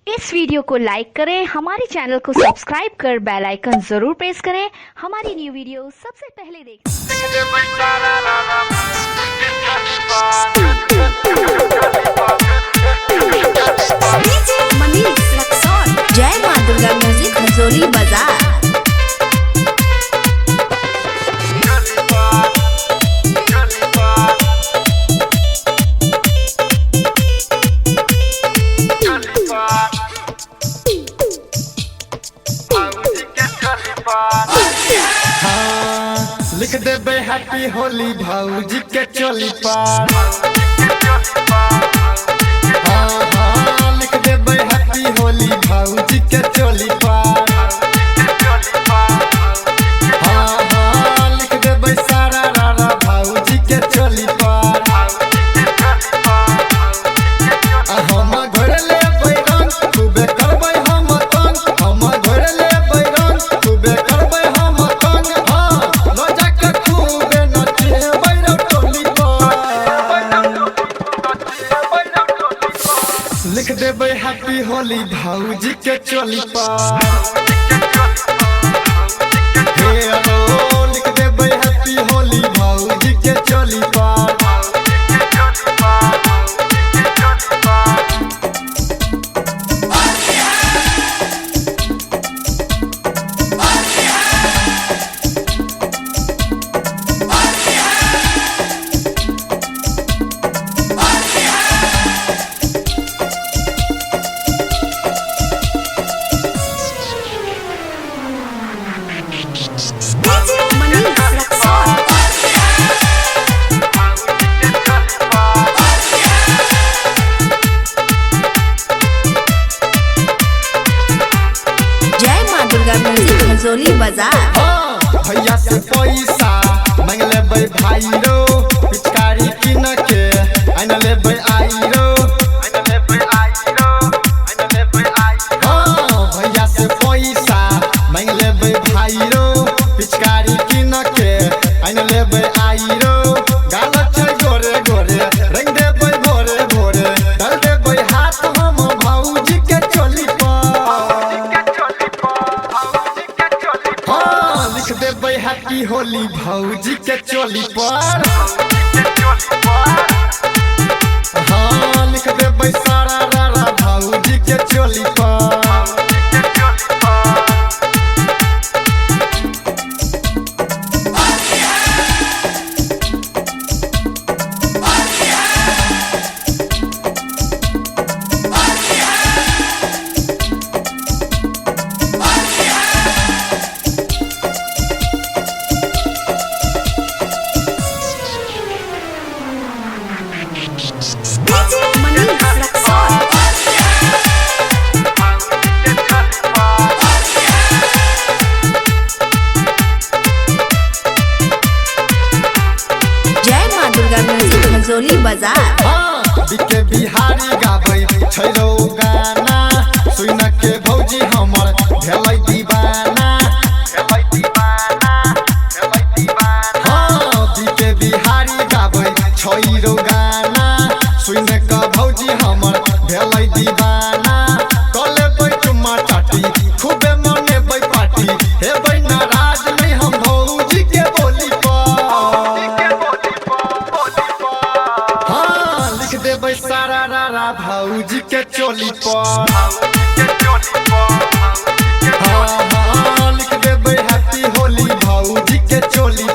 इस video को लाइक करें, हमारे चैनल को सब्सक्राइब कर बेल आइकन जरूर प्रेस करें हमारी न्यू वीडियो सबसे पहले देखें। जय मां दुर्गा म्यूजिक हजोली बाजार। लिख देबे हैप्पी होली भौजी के चोली पर। हाँ लिख देबे हैप्पी होली भौजी के चोली पर। हाँ लिख देबे सारा रारा भौजी के चोली पर। हम घर ले बैरन खूबे करबै हम तंग। हम घर ले बैरन खूबे करबै हम तंग। लिख देबे हैप्पी होली भौजी के चोली पर। लिख देबे हैप्पी होली भौजी के चोली पर। जय मां दुर्गा म्यूजिक हजोली बाजार। भैया से पैसा मांग लेबै भाई रो, पिचकारी किन के आइन लेबै आई रो। भैया से पैसा मांग लेबै भाई रो, पिचकारी किन के आइन लेबै आई रो। गाल छै गोरे गोरे रंग देबै भोरे भोरे, डाल देबै हाथ हम भौजी के चोली पर। लिख देबै हैप्पी होली भौजी के चोली पर। हाँ लिख देबै सारा रारा भौजी के चोली पर। जय मां दुर्गा म्यूजिक हजोली बाजार। बिके बिहारी गाबै छैरौ गाना, सुन के भौजी हमर भेलै दीवाना। हाँ बिके बिहारी गाबै छैरौ गाना, सुन के भौजी हमर भेलै दीवाना। कलेबै चुम्मा चाटी खूबे मनेबै पार्टी, हेबै नाराज नहीं हम भौजी के बोली पर। हाँ लिख देबै सारा रारा भौजी के चोली पर। हाँ लिख देबै हैप्पी होली भौजी के चोली